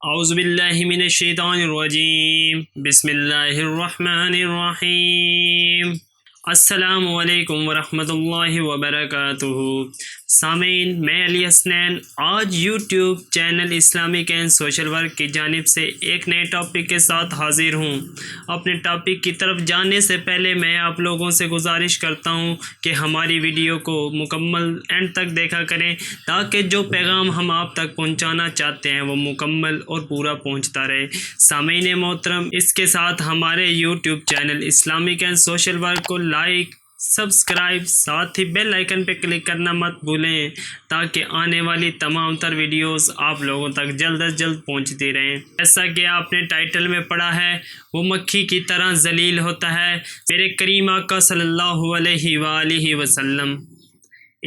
اعوذ باللہ من الشیطان الرجیم بسم اللہ الرحمن الرحیم السلام علیکم ورحمۃ اللہ وبرکاتہ۔ سامعین، میں علی حسنین آج YouTube channel Islamic and social work کی جانب سے ایک نئے ٹاپک کے ساتھ حاضر ہوں۔ اپنے ٹاپک کی طرف جانے سے پہلے میں آپ لوگوں سے گزارش کرتا ہوں کہ ہماری ویڈیو کو مکمل اینڈ تک دیکھا کریں تاکہ جو پیغام ہم آپ تک پہنچانا چاہتے ہیں وہ مکمل اور پورا پہنچتا رہے۔ سامعین محترم، اس کے ساتھ ہمارے YouTube channel Islamic and social work کو لائک، سبسکرائب، ساتھ ہی بیل آئیکن پہ کلک کرنا مت بھولیں تاکہ آنے والی تمام تر ویڈیوز آپ لوگوں تک جلد از جلد پہنچتی رہیں۔ جیسا کہ آپ نے ٹائٹل میں پڑھا ہے، وہ مکھی کی طرح ذلیل ہوتا ہے۔ میرے کریم آقا صلی اللہ علیہ وآلہ وسلم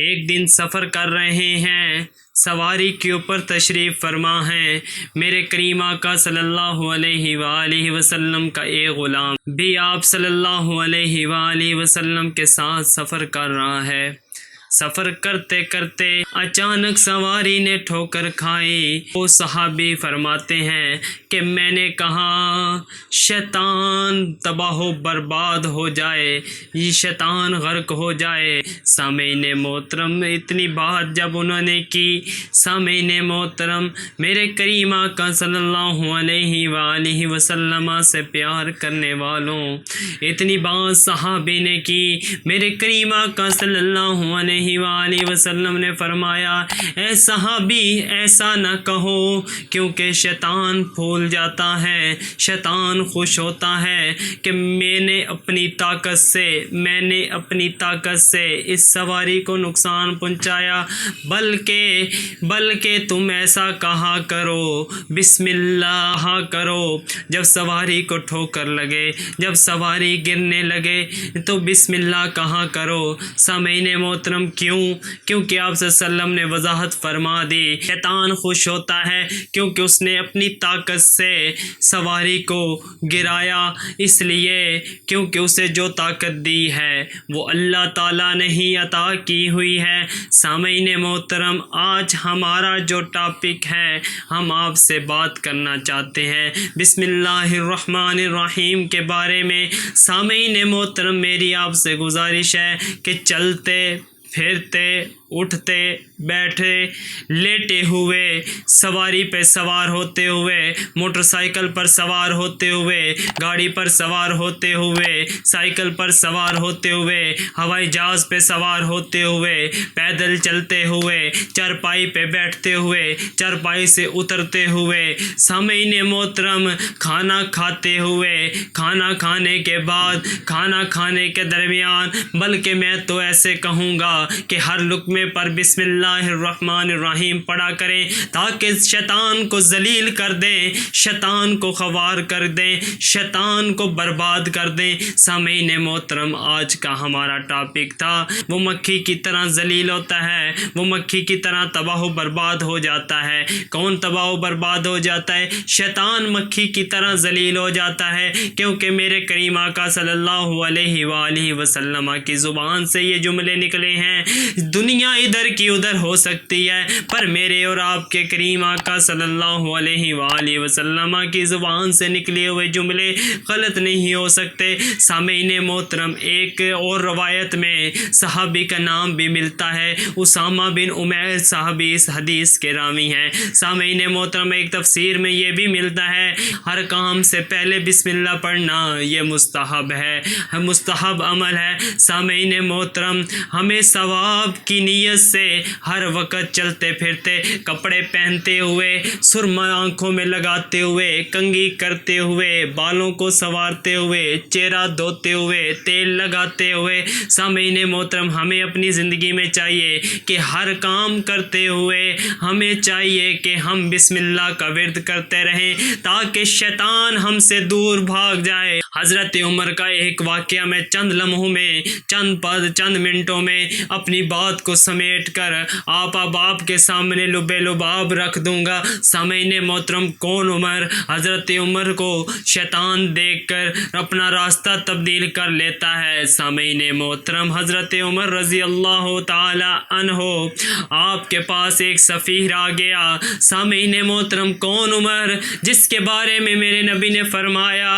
ایک دن سفر کر رہے ہیں، سواری کے اوپر تشریف فرما ہیں۔ میرے کریم آقا صلی اللہ علیہ وآلہ وسلم کا ایک غلام بھی آپ صلی اللہ علیہ وآلہ وسلم کے ساتھ سفر کر رہا ہے۔ سفر کرتے کرتے اچانک سواری نے ٹھوکر کھائی۔ وہ صحابی فرماتے ہیں کہ میں نے کہا شیطان تباہ و برباد ہو جائے، یہ شیطان غرق ہو جائے۔ سامعین محترم، اتنی بات جب انہوں نے کی، سامعین محترم، میرے کریم آقا صلی اللہ علیہ وآلہ وسلم سے پیار کرنے والوں، اتنی بات صحابی نے کی۔ میرے کریم آقا صلی اللہ علیہ وآلہ وسلم نے فرمایا، اے صحابی ایسا نہ کہو، کیونکہ شیطان پھول جاتا ہے، شیطان خوش ہوتا ہے کہ میں نے اپنی طاقت سے اس سواری کو نقصان پہنچایا، بلکہ تم ایسا کہا کرو، بسم اللہ کرو، جب سواری کو ٹھوکر لگے، جب سواری گرنے لگے تو بسم اللہ کہا کرو۔ سامعین محترم، کیونکہ آپ صلی اللہ علیہ وسلم نے وضاحت فرما دی، شیطان خوش ہوتا ہے کیونکہ اس نے اپنی طاقت سے سواری کو گرایا، اس لیے کیونکہ اسے جو طاقت دی ہے وہ اللہ تعالیٰ نے ہی عطا کی ہوئی ہے۔ سامعین محترم، آج ہمارا جو ٹاپک ہے، ہم آپ سے بات کرنا چاہتے ہیں بسم اللہ الرحمن الرحیم کے بارے میں۔ سامعین محترم، میری آپ سے گزارش ہے کہ چلتے پھرتے، اٹھتے بیٹھے، لیٹے ہوئے، سواری پہ سوار ہوتے ہوئے، موٹر سائیکل پر سوار ہوتے ہوئے، گاڑی پر سوار ہوتے ہوئے، سائیکل پر سوار ہوتے ہوئے، ہوائی جہاز پہ سوار ہوتے ہوئے، پیدل چلتے ہوئے، چارپائی پہ بیٹھتے ہوئے، چارپائی سے اترتے ہوئے، سامعین محترم، کھانا کھاتے ہوئے، کھانا کھانے کے بعد، کھانا کھانے کے درمیان، بلکہ میں تو ایسے کہوں گا کہ ہر لقمے پر بسم اللہ الرحمن الرحیم پڑھا کریں تاکہ شیطان کو ذلیل کر دیں، شیطان کو خوار کر دیں، شیطان کو برباد کر دیں۔ سامعین محترم، آج کا ہمارا ٹاپک تھا وہ مکھی کی طرح ذلیل ہوتا ہے، وہ مکھی کی طرح تباہ و برباد ہو جاتا ہے۔ کون تباہ و برباد ہو جاتا ہے؟ شیطان مکھی کی طرح ذلیل ہو جاتا ہے، کیونکہ میرے کریم آقا صلی اللہ علیہ وآلہ وسلم کی زبان سے یہ جملے نکلے ہیں، دنیا ادھر کی ادھر ہو سکتی ہے پر میرے اور آپ کے کریم آقا صلی اللہ علیہ وآلہ وسلم کی زبان سے نکلے ہوئے جملے غلط نہیں ہو سکتے۔ سامعین محترم، ایک اور روایت میں صحابی کا نام بھی ملتا ہے، اسامہ بن عمیر صحابی اس حدیث کے راوی ہیں۔ سامعین محترم، ایک تفسیر میں یہ بھی ملتا ہے، ہر کام سے پہلے بسم اللہ پڑھنا یہ مستحب ہے، مستحب عمل ہے۔ سامعین محترم، ہمیں ثواب کی نیت سے ہر وقت چلتے پھرتے، کپڑے پہنتے ہوئے، سرما آنکھوں میں لگاتے ہوئے، کنگھی کرتے ہوئے، بالوں کو سنوارتے ہوئے، چہرہ دھوتے ہوئے، تیل لگاتے ہوئے، سامعین محترم، ہمیں اپنی زندگی میں چاہیے کہ ہر کام کرتے ہوئے ہمیں چاہیے کہ ہم بسم اللہ کا ورد کرتے رہیں تاکہ شیطان ہم سے دور بھاگ جائے۔ حضرت عمر کا ایک واقعہ میں چند لمحوں میں چند منٹوں میں اپنی بات کو سمیٹ کر آپ کے سامنے لبے لباب رکھ دوں گا۔ سامعین محترم، کون عمر؟ حضرت عمر کو شیطان دیکھ کر اپنا راستہ تبدیل کر لیتا ہے۔ سامعین محترم، حضرت عمر رضی اللہ تعالی عنہ آپ کے پاس ایک سفیر آ گیا۔ سامعین محترم، کون عمر؟ جس کے بارے میں میرے نبی نے فرمایا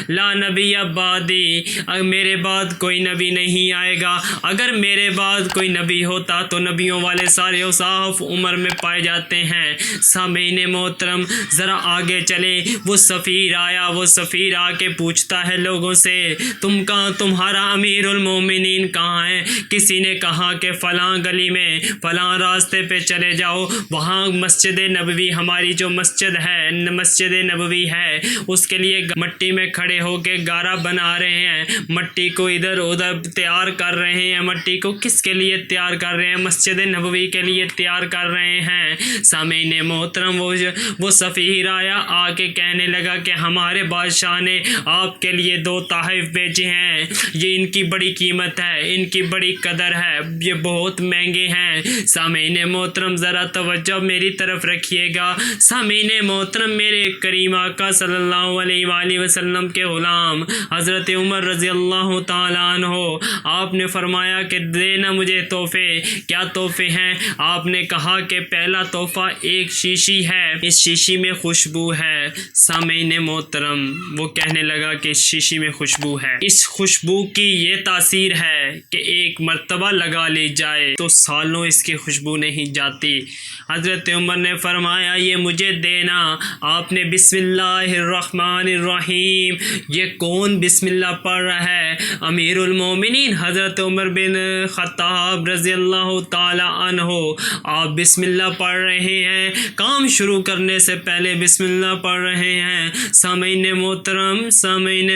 لا نبی بعدی، میرے بعد کوئی نبی نہیں آئے گا۔ اگر میرے بعد کوئی نبی ہوتا تو نبیوں والے سارے اوصاف عمر میں پائے جاتے ہیں۔ سامعین محترم، ذرا آگے چلے۔ وہ سفیر آیا، وہ سفیر آ کے پوچھتا ہے لوگوں سے تمہارا امیر المومنین کہاں ہے؟ کسی نے کہا کہ فلاں گلی میں فلاں راستے پہ چلے جاؤ، وہاں مسجد نبوی، ہماری جو مسجد نبوی ہے اس کے لیے مٹی میں کھڑے ہو کے گارا بنا رہے ہیں، مٹی کو ادھر ادھر تیار کر رہے ہیں۔ مٹی کو کس کے لیے تیار کر رہے ہیں؟ مسجد نبوی کے لیے تیار کر رہے ہیں۔ سامعین محترم، وہ سفیر آیا، آ کے کہنے لگا کہ ہمارے بادشاہ نے آپ کے لیے 2 تحائف بھیجے ہیں، یہ ان کی بڑی قیمت ہے، ان کی بڑی قدر ہے، یہ بہت مہنگے ہیں۔ سامعین محترم، ذرا توجہ میری طرف رکھیے گا۔ سامعین محترم، میرے کریم آقا صلی اللہ علیہ وآلہ وسلم کے غلام حضرت عمر رضی اللہ تعالیٰ عنہ، آپ نے فرمایا کہ دینا مجھے تحفے۔ کیا تحفے ہیں؟ آپ نے کہا کہ پہلا تحفہ ایک شیشی ہے، اس شیشی میں خوشبو ہے۔ سامعین محترم، وہ کہنے لگا کہ اس شیشی میں خوشبو ہے، اس خوشبو کی یہ تاثیر ہے کہ ایک مرتبہ لگا لی جائے تو سالوں اس کی خوشبو نہیں جاتی۔ حضرت عمر نے فرمایا یہ مجھے دینا۔ آپ نے بسم اللہ الرحمن الرحیم، یہ کون بسم اللہ پڑھ رہا ہے؟ امیر المومنین حضرت عمر بن خطاب رضی اللہ تعالی عنہ، آپ بسم اللہ پڑھ رہے ہیں، کام شروع کرنے سے پہلے بسم اللہ پڑھ رہے ہیں۔ سامعین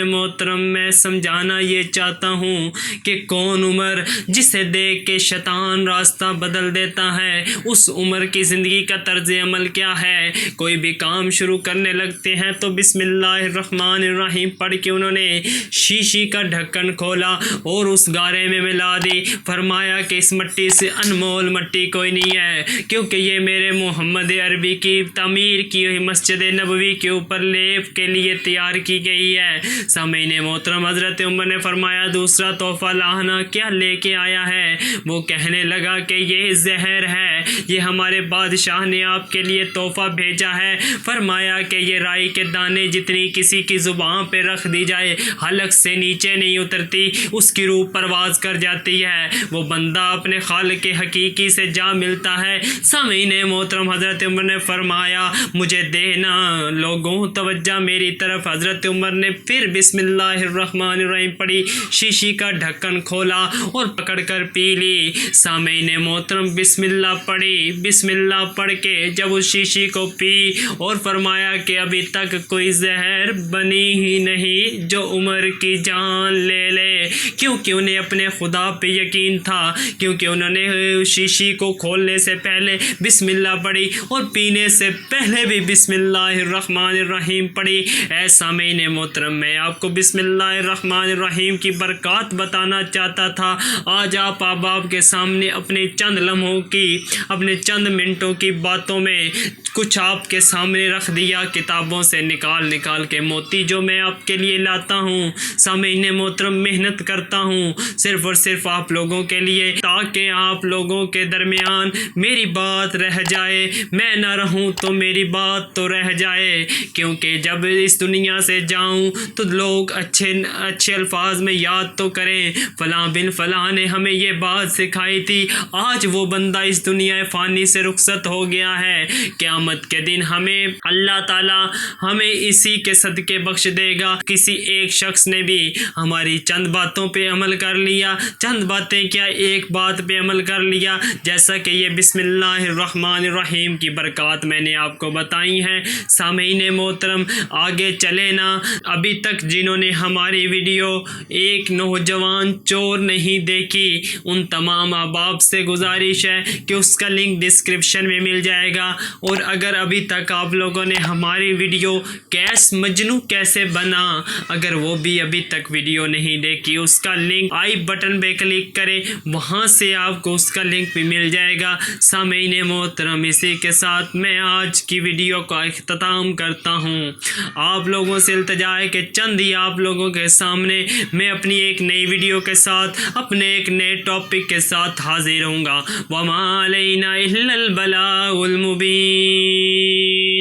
محترم، میں سمجھانا یہ چاہتا ہوں کہ کون عمر جسے دیکھ کے شیطان راستہ بدل دیتا ہے، اس عمر کی زندگی کا طرز عمل کیا ہے؟ کوئی بھی کام شروع کرنے لگتے ہیں تو بسم اللہ الرحمن الرحیم پڑھ کے انہوں نے شیشی کا ڈھکن کھولا اور اس گارے میں ملا دی۔ فرمایا کہ اس مٹی سے انمول مٹی کوئی نہیں ہے، کیونکہ یہ میرے محمد عربی کی تعمیر کی ہوئی مسجد نبوی کے اوپر لیپ کے لیے تیار کی گئی ہے۔ سامعین محترم، حضرت عمر نے فرمایا دوسرا تحفہ لانا، کیا لے کے آیا ہے؟ وہ کہنے لگا کہ یہ زہر ہے، یہ ہمارے بادشاہ نے آپ کے لیے تحفہ بھیجا ہے۔ فرمایا کہ یہ رائی کے دانے جتنی کسی کی زبان پہ رکھ دی جائے حلق سے نیچے نہیں اترتی، اس کی روح پرواز کر جاتی ہے، وہ بندہ اپنے خالق حقیقی سے جا ملتا ہے۔ سامعین محترم، حضرت عمر نے فرمایا مجھے دینا۔ لوگوں توجہ میری طرف۔ حضرت عمر نے پھر بسم اللہ الرحمن الرحیم پڑھی، شیشی کا ڈھکن کھولا اور پکڑ کر پی لی۔ سامعین محترم، بسم اللہ پڑھی، بسم اللہ پڑھ کے جب اس شیشی کو پی اور فرمایا کہ ابھی تک کوئی زہر بنی ہی نہیں جو عمر کی جان لے لے، کیونکہ انہیں اپنے خدا پہ یقین تھا، کیونکہ انہوں نے شیشی کو کھولنے سے پہلے بسم اللہ پڑھی اور پینے سے پہلے بھی بسم اللہ الرحمن الرحیم پڑھی۔ اے سامعین محترم، میں آپ کو بسم اللہ الرحمن الرحیم کی برکات بتانا چاہتا تھا۔ آج آپ احباب کے سامنے اپنے چند لمحوں کی، اپنے چند منٹوں کی باتوں میں کچھ آپ کے سامنے رکھ دیا، کتابوں سے نکال کے موتی جو میں آپ کے لیے لاتا ہوں۔ سامعین محترم، محنت کرتا ہوں صرف اور صرف آپ لوگوں کے لیے، تاکہ آپ لوگوں کے درمیان میری بات رہ جائے، میں نہ رہوں تو میری بات تو رہ جائے، کیونکہ جب اس دنیا سے جاؤں تو لوگ اچھے الفاظ میں یاد تو کریں فلاں بن فلاں نے ہمیں یہ بات سکھائی تھی۔ آج وہ بندہ اس دنیا فانی سے رخصت ہو گیا ہے، قیامت کے دن ہمیں اللہ تعالیٰ ہمیں اسی کے صدقے بخش دے گا۔ کسی ایک شخص نے بھی ہماری چند باتوں پہ عمل کر لیا، چند باتیں کیا، ایک بات پہ عمل کر لیا، جیسا کہ یہ بسم اللہ الرحمن الرحیم کی برکات میں نے آپ کو بتائی ہیں۔ سامعین محترم، آگے چلے نا، ابھی تک جنہوں نے ہماری ویڈیو ایک نوجوان چور نہیں دیکھی، ان تمام احباب سے گزارش ہے کہ اس کا لنک ڈسکرپشن میں مل جائے گا، اور اگر ابھی تک آپ لوگوں نے ہماری ویڈیو کیس مجنوں کیسے بنا اگر وہ بھی ابھی تک ویڈیو نہیں دیکھی، اس کا لنک آئی بٹن پہ کلک کریں، وہاں سے آپ کو اس کا لنک بھی مل جائے گا۔ سامعین محترم، اسی کے ساتھ میں آج کی ویڈیو کا اختتام کرتا ہوں۔ آپ لوگوں سے التجا ہے کہ چند ہی آپ لوگوں کے سامنے میں اپنی ایک نئی ویڈیو کے ساتھ، اپنے ایک نئے ٹاپک کے ساتھ حاضر ہوں گا۔ وَمَا عَلَيْنَا إِلَّا الْبَلَاغُ الْمُبِينُ۔